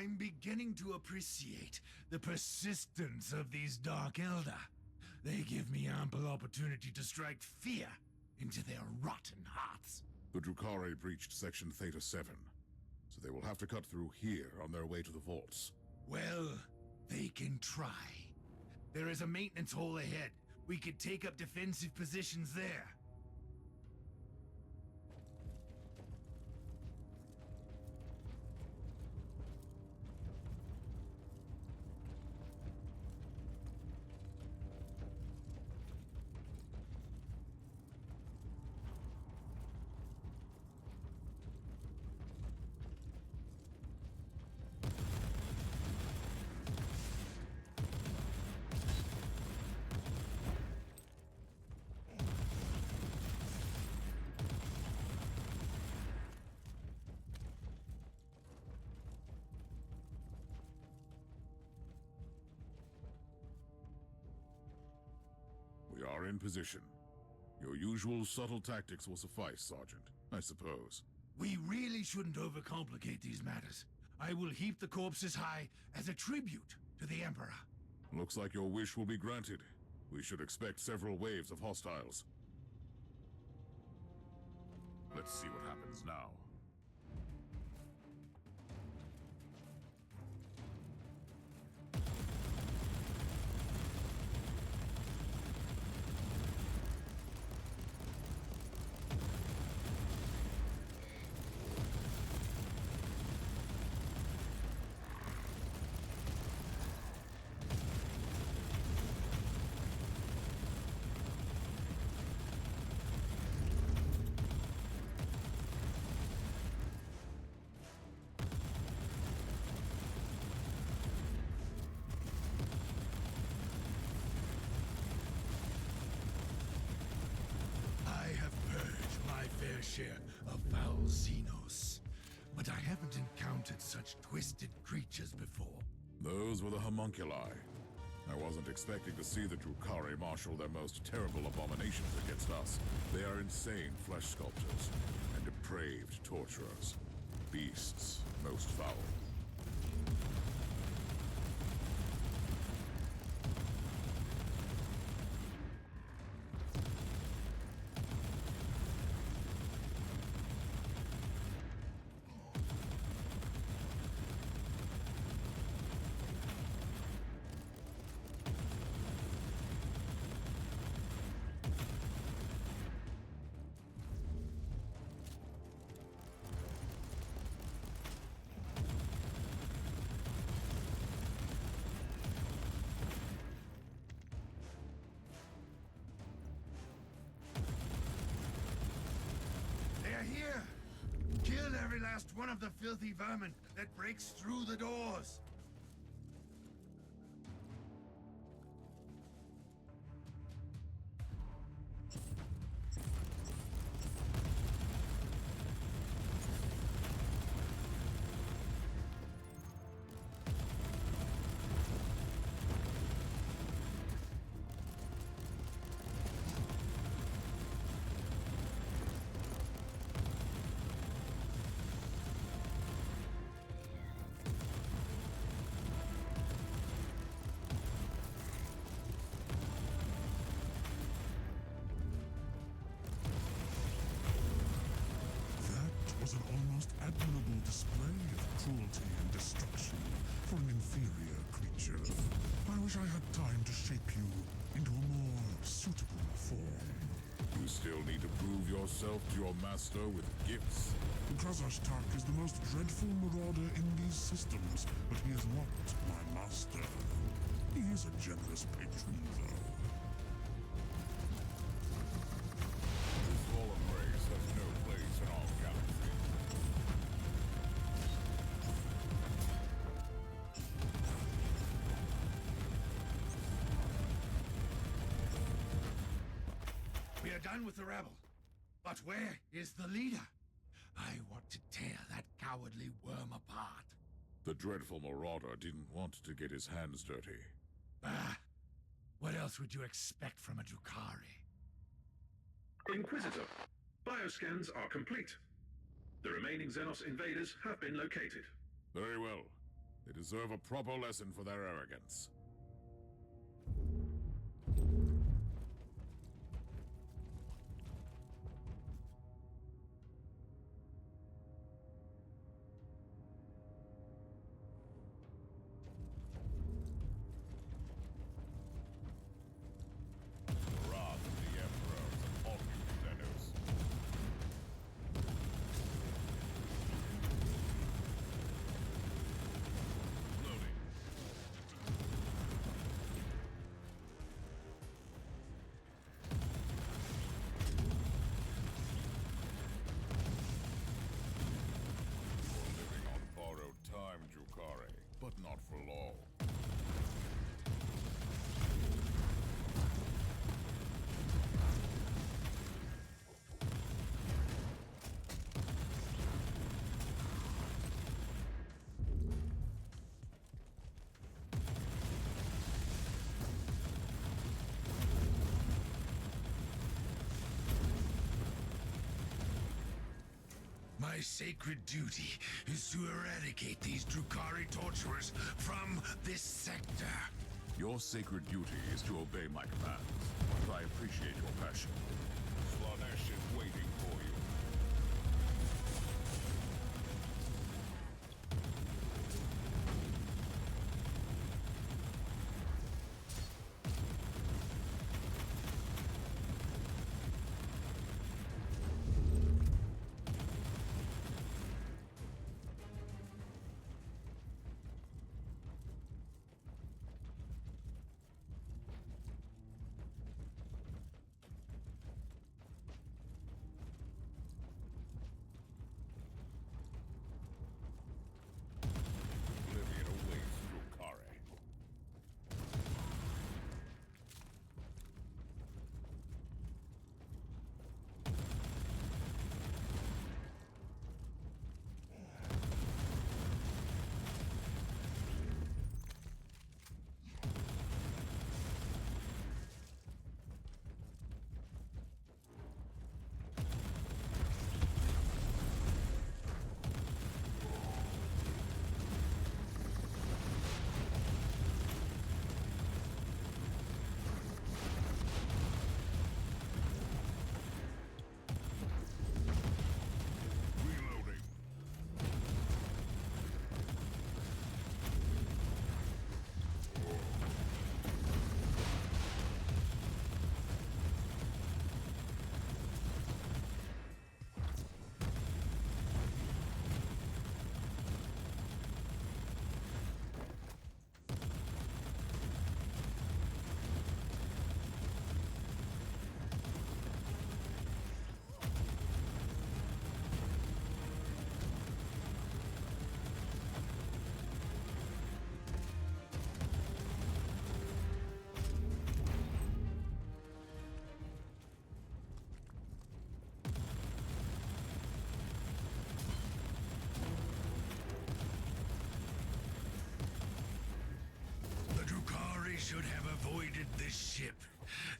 I'm beginning to appreciate the persistence of these Dark Elder. They give me ample opportunity to strike fear into their rotten hearts. The Drukhari breached Section Theta 7, so they will have to cut through here on their way to the vaults. Well, they can try. There is a maintenance hole ahead. We could take up defensive positions there. We are in position. Your usual subtle tactics will suffice, Sergeant, I suppose. We really shouldn't overcomplicate these matters. I will heap the corpses high as a tribute to the Emperor. Looks like your wish will be granted. We should expect several waves of hostiles. Let's see what happens now. Share of foul Xenos, but I haven't encountered such twisted creatures before. Those were the homunculi. I wasn't expecting to see the Drukhari marshal their most terrible abominations against us. They are insane flesh sculptors and depraved torturers. Beasts most foul. Here! Kill every last one of the filthy vermin that breaks through the doors! Admirable display of cruelty and destruction for an inferior creature. I wish I had time to shape you into a more suitable form. You still need to prove yourself to your master with gifts. Krasashtak is the most dreadful marauder in these systems, but he is not my master. He is a generous patron, though. This fallen race has no place in our galaxy. We are done with the rebel. But where is the leader? I want to tear that cowardly worm apart. The dreadful marauder didn't want to get his hands dirty. What else would you expect from a Drukhari? Inquisitor, bioscans are complete. The remaining Xenos invaders have been located. Very well. They deserve a proper lesson for their arrogance. Drukhari, but not for long. My sacred duty is to eradicate these Drukhari torturers from this sector. Your sacred duty is to obey my commands, but I appreciate your passion. Slaanesh is waiting for you. Should have avoided this ship.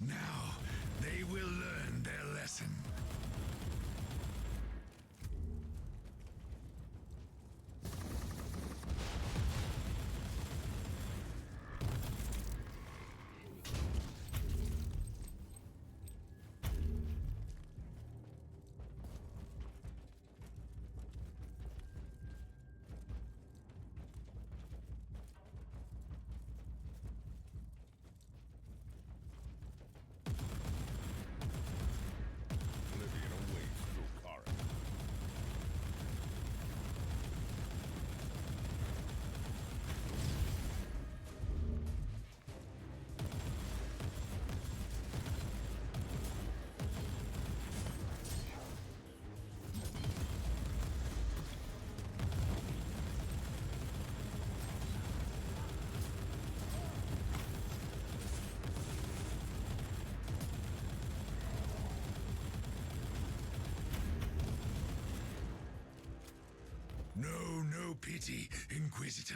Now, they will learn their lesson. No pity, Inquisitor.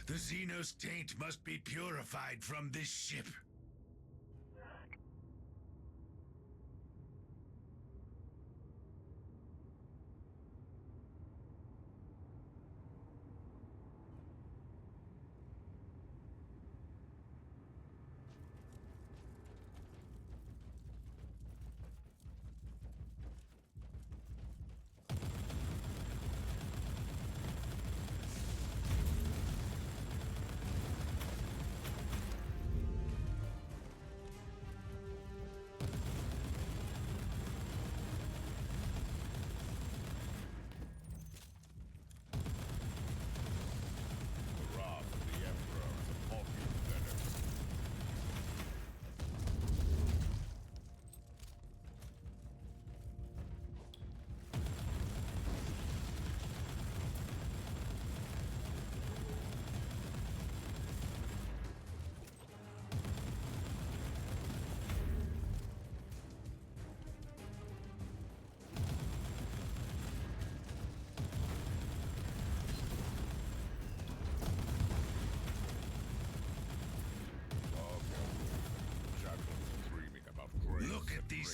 The Xenos taint must be purified from this ship.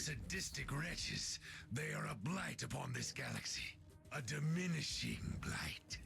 sadistic wretches. They are a blight upon this galaxy. A diminishing blight.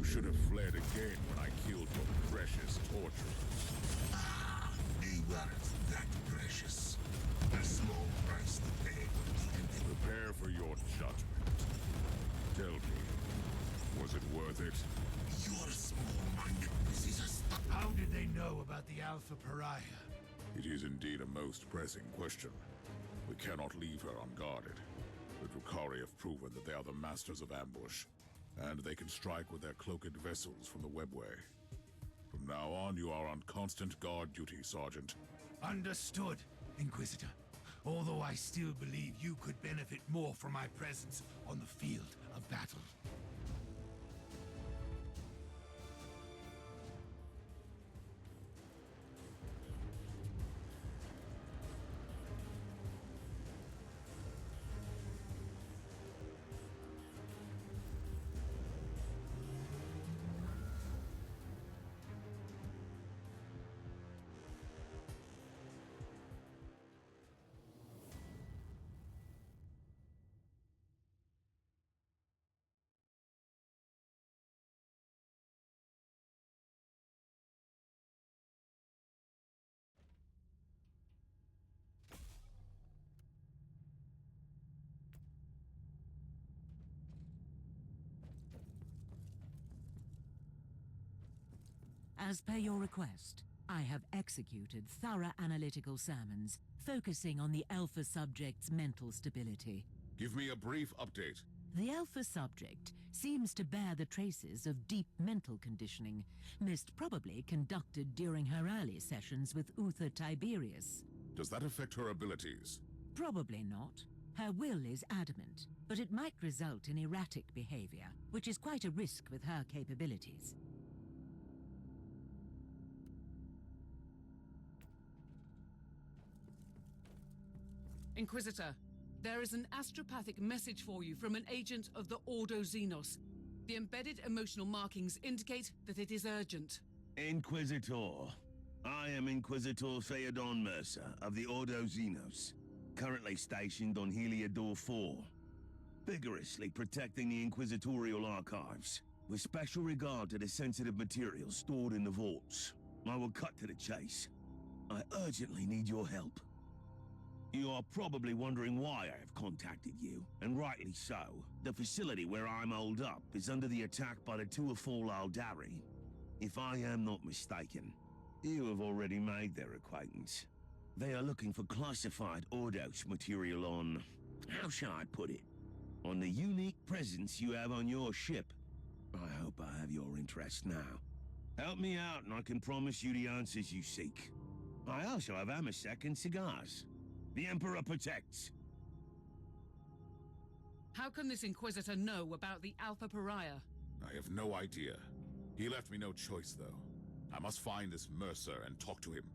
Should have fled again when I killed your precious torturers. They weren't that precious. A small price to pay. And they Prepare for your judgment. Tell me, was it worth it? Your small-minded business. How did they know about the Alpha Pariah? It is indeed a most pressing question. We cannot leave her unguarded. The Drukhari have proven that they are the masters of ambush, and they can strike with their cloaked vessels from the webway. From now on, you are on constant guard duty, Sergeant. Understood, Inquisitor. Although I still believe you could benefit more from my presence on the field of battle. As per your request, I have executed thorough analytical sermons, focusing on the Alpha subject's mental stability. Give me a brief update. The Alpha subject seems to bear the traces of deep mental conditioning, most probably conducted during her early sessions with Uther Tiberius. Does that affect her abilities? Probably not. Her will is adamant, but it might result in erratic behavior, which is quite a risk with her capabilities. Inquisitor, there is an astropathic message for you from an agent of the Ordo Xenos. The embedded emotional markings indicate that it is urgent. Inquisitor. I am Inquisitor Theodon Mercer of the Ordo Xenos, currently stationed on Heliodor 4, vigorously protecting the Inquisitorial archives, with special regard to the sensitive materials stored in the vaults. I will cut to the chase. I urgently need your help. You are probably wondering why I have contacted you, and rightly so. The facility where I'm holed up is under the attack by the Tuatha Aldari. If I am not mistaken, you have already made their acquaintance. They are looking for classified Ordos material on... how shall I put it? On the unique presence you have on your ship. I hope I have your interest now. Help me out and I can promise you the answers you seek. I also have Amasek and cigars. The Emperor protects. How can this Inquisitor know about the Alpha Pariah? I have no idea. He left me no choice, though. I must find this Mercer and talk to him.